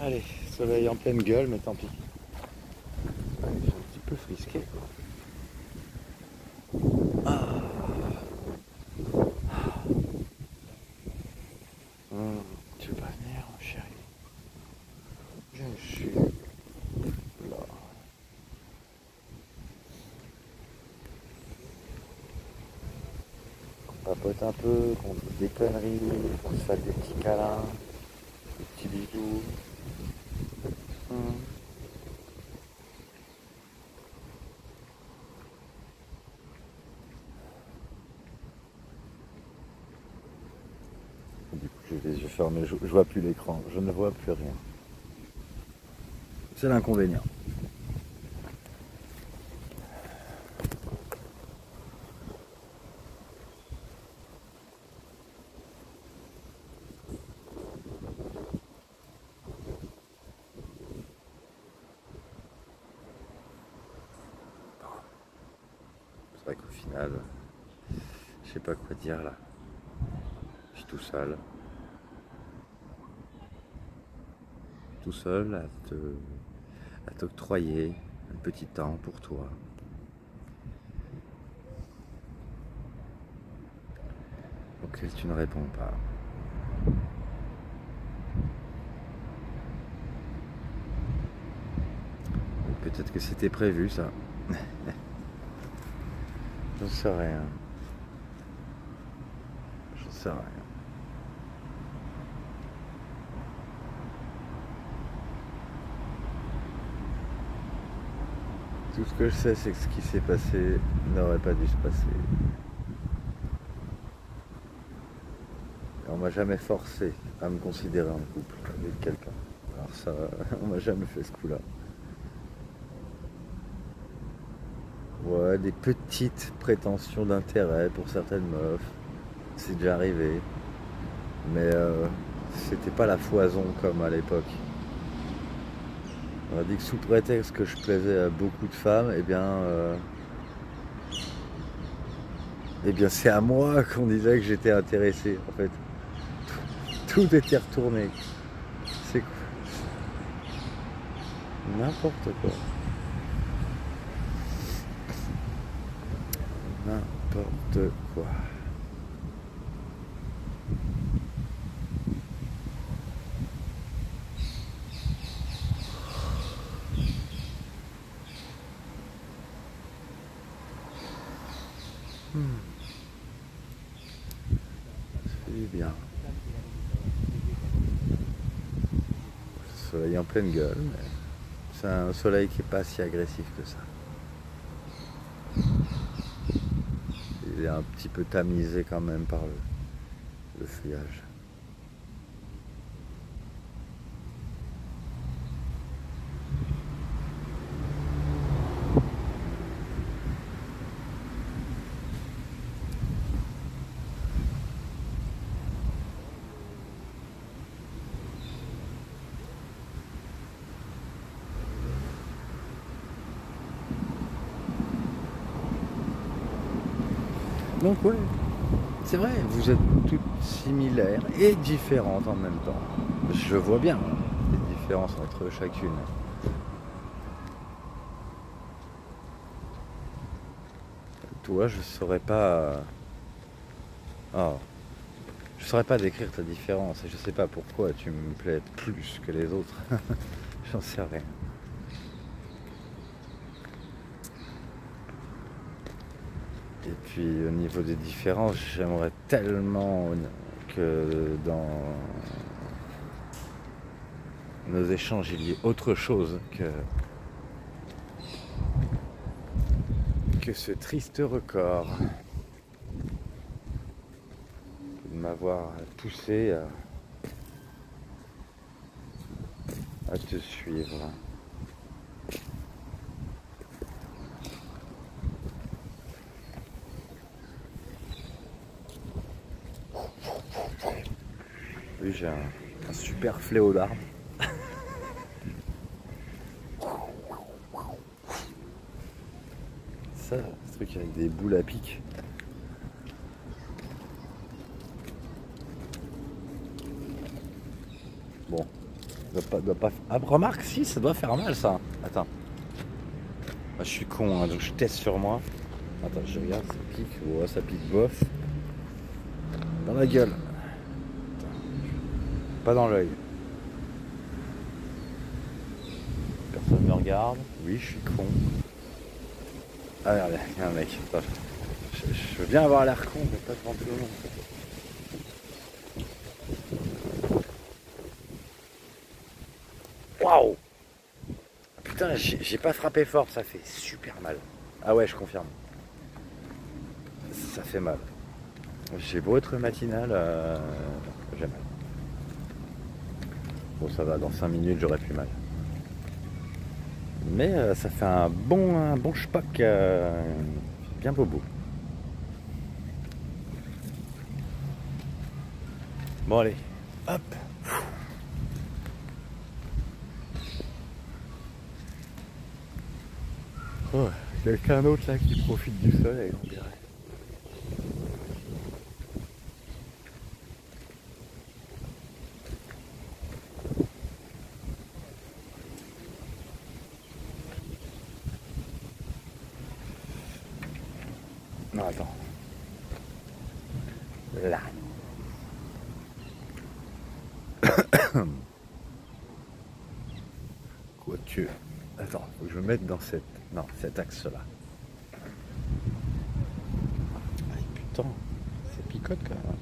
Allez, soleil en pleine gueule, mais tant pis. Ouais, j'ai un petit peu frisqué. Tu veux pas venir, chérie? Je suis là. On papote un peu, qu'on dise des conneries, qu'on se fasse des petits câlins, des petits bisous. Du coup, j'ai les yeux fermés, je vois plus l'écran, je ne vois plus rien. C'est l'inconvénient. C'est vrai qu'au final, je sais pas quoi dire là. Je suis tout seul. Tout seul à t'octroyer un petit temps pour toi. Auquel tu ne réponds pas. Peut-être que c'était prévu ça. J'en sais rien. J'en sais rien. Tout ce que je sais, c'est que ce qui s'est passé n'aurait pas dû se passer. On m'a jamais forcé à me considérer en couple avec quelqu'un. Alors ça, on m'a jamais fait ce coup-là. Ouais, des petites prétentions d'intérêt pour certaines meufs. C'est déjà arrivé. Mais c'était pas la foison comme à l'époque. On a dit que sous prétexte que je plaisais à beaucoup de femmes, eh bien c'est à moi qu'on disait que j'étais intéressé en fait. Tout était retourné. C'est quoi? N'importe quoi. N'importe quoi. Ça fait du bien. Le soleil en pleine gueule, mais c'est un soleil qui n'est pas si agressif que ça. Il est un petit peu tamisé quand même par le feuillage. Donc ouais, c'est vrai, vous êtes toutes similaires et différentes en même temps. Je vois bien les différences entre chacune. Toi, je saurais pas. Oh, je saurais pas décrire ta différence et je sais pas pourquoi tu me plais plus que les autres. J'en sais rien. Et puis au niveau des différences, j'aimerais tellement que dans nos échanges il y ait autre chose que ce triste record de m'avoir poussé à te suivre. Oui, j'ai un super fléau d'arbre. ça, ce truc avec des boules à pic. Bon, doit pas. Ah, remarque, si, ça doit faire mal ça. Attends. Ah, je suis con, hein, donc je teste sur moi. Attends, je regarde, ça pique. Ouais, ça pique bof. Dans la gueule. Attends. Pas dans l'œil. Personne me regarde. Oui, je suis con. Ah, regardez, il y a un mec. Attends, je veux bien avoir l'air con, mais pas devant tout le monde. Waouh! Putain, j'ai pas frappé fort, ça fait super mal. Ah ouais, je confirme. Ça fait mal. J'ai beau être matinal, j'ai mal. Bon, ça va, dans 5 minutes, j'aurai plus mal. Mais ça fait un bon schpack, bien bobo. Bon, allez, hop! Oh, quelqu'un d'autre là qui profite du soleil, on dirait. Non, attends. Là. Quoique. Attends, faut que je me mette dans cette. Non, cet axe-là. Ah, putain, ça picote quand même.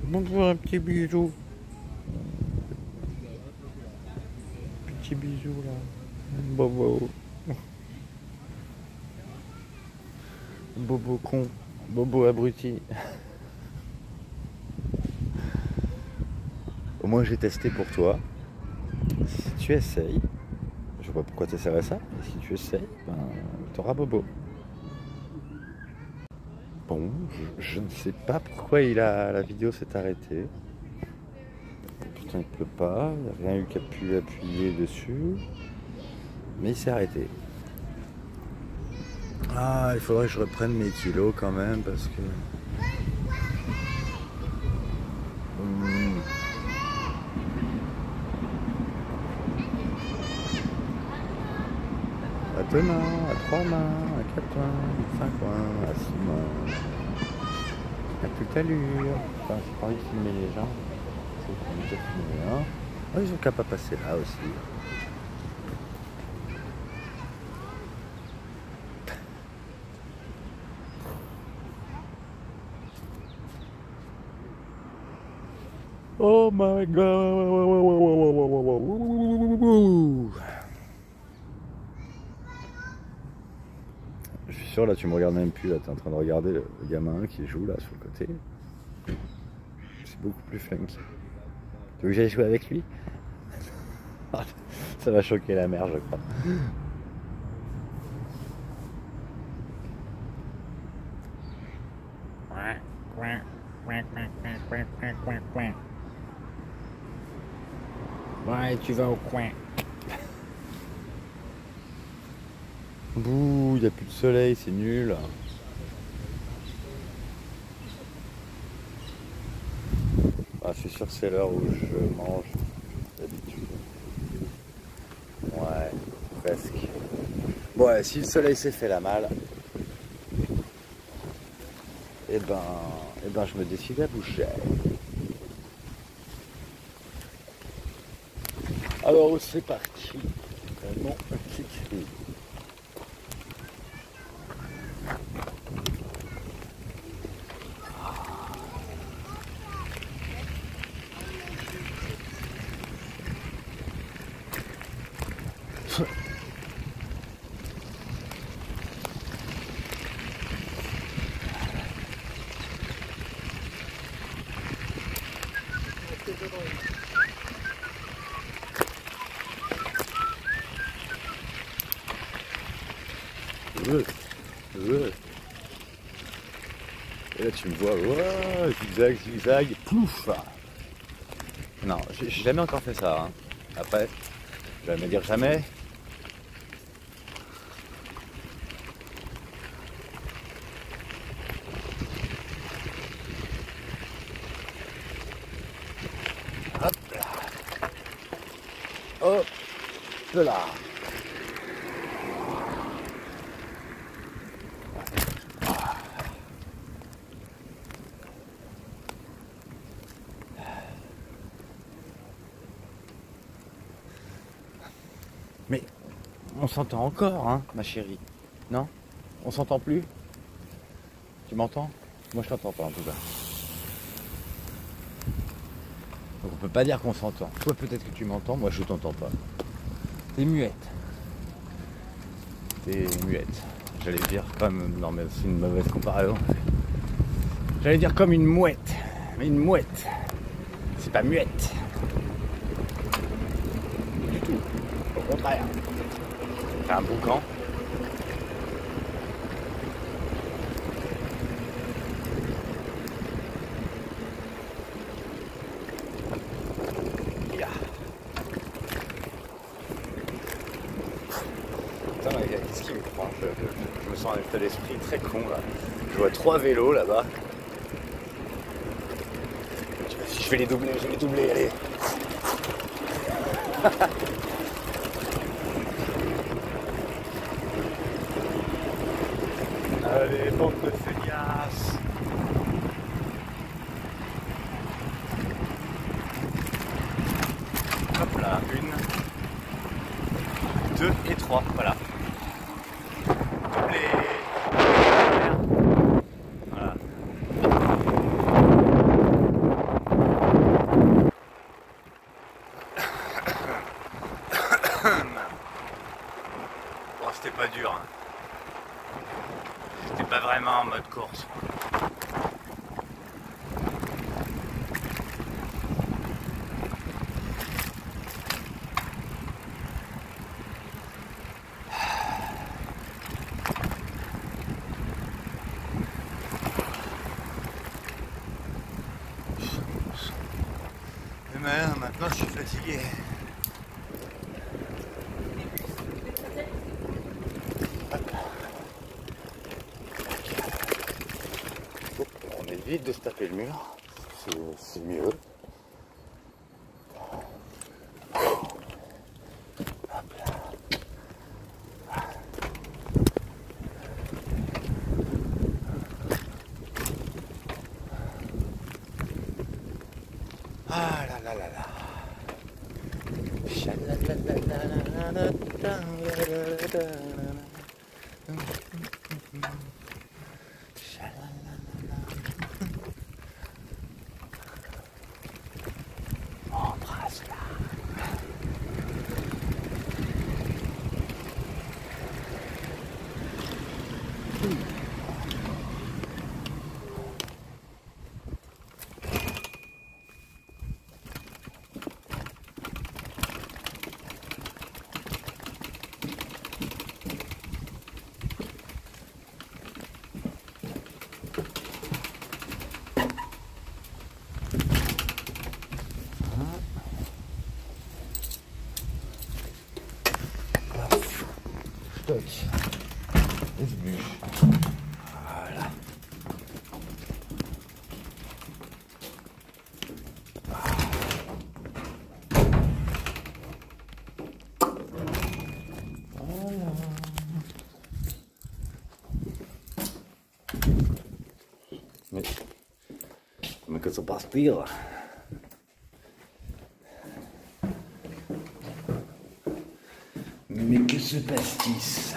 Bonjour, un petit bisou. Petit bisou là. Bobo. Bobo con. Bobo abruti. Au moins j'ai testé pour toi. Si tu essayes, je vois pas pourquoi tu essaierais ça, mais si tu essayes, ben, t'auras bobo. Bon, je ne sais pas pourquoi la vidéo s'est arrêtée. Pourtant il pleut pas, il n'y a rien eu qui a pu appuyer dessus. Mais il s'est arrêté. Ah, il faudrait que je reprenne mes kilos quand même parce que... À 2 mains, à 3 mains, à 4 mains, à 5 mains, à 6 mains. À toute allure. Enfin, j'ai pas envie de filmer les gens. C'est qu'on a déjà filmé un. Oh, ils ont qu'à pas passer là aussi. Oh my god. Je suis sûr là tu me regardes même plus, là tu es en train de regarder le gamin qui joue là sur le côté. C'est beaucoup plus funky. Tu veux que j'aille jouer avec lui? Ça va choquer la mère je crois. Ouais, tu vas au coin. Bouh, il n'y a plus de soleil, c'est nul. Ah, je suis sûr que c'est l'heure où je mange d'habitude. Ouais, presque. Bon, ouais, si le soleil s'est fait la malle, eh ben, je me décide à bouger. Alors, c'est parti. Mon petit cri. Et là tu me vois, ouais, zigzag, zigzag, pouf. Non, j'ai jamais encore fait ça. Hein. Après, je vais jamais dire jamais. là. Mais on s'entend encore, hein, ma chérie. Non? On s'entend plus? Tu m'entends? Moi je t'entends pas en tout cas. Donc on peut pas dire qu'on s'entend. Toi peut-être que tu m'entends, moi je t'entends pas. T'es muette. T'es muette. J'allais dire comme... Non mais c'est une mauvaise comparaison. J'allais dire comme une mouette. Mais une mouette, c'est pas muette. Du tout. Au contraire. C'est un boucan. Qu'est-ce qui me prend? Je me sens un état d'esprit très con là. Je vois 3 vélos là-bas. Je vais les doubler, allez. Allez, bande de feignasses. Hop là, 1, 2 et 3, voilà. Doublé. Voilà. Bon, c'était pas dur, hein. C'était pas vraiment en mode course. Mais maintenant je suis fatigué. On évite de se taper le mur, c'est mieux. Ah là là là là. Embrasse-la. Stock. Et je bûche. Voilà. Voilà. Mais que ça passe pire. Mais que se passe-t-il?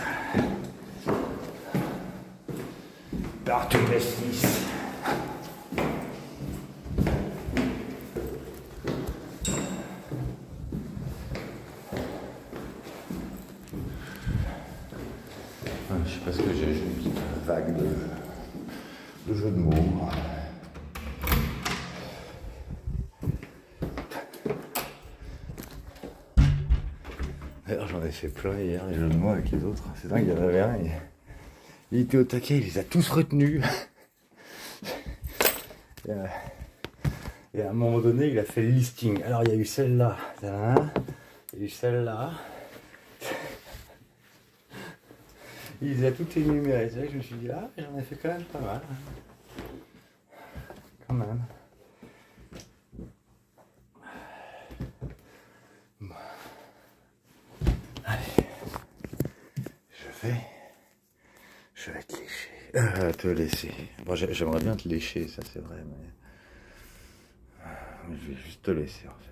Partout pastis. Je sais pas ce que j'ai une petite vague de jeux de mots. D'ailleurs j'en ai fait plein hier, les jeux de mots avec les autres. C'est dingue, il y en avait un, il était au taquet, il les a tous retenus. Et à un moment donné, il a fait le listing. Alors il y a eu celle-là, il y a eu celle-là. Il les a toutes énumérées. C'est vrai que je me suis dit, ah, j'en ai fait quand même pas mal. Quand même. Te laisser. Bon, j'aimerais bien te lécher, ça c'est vrai, mais je vais juste te laisser en fait.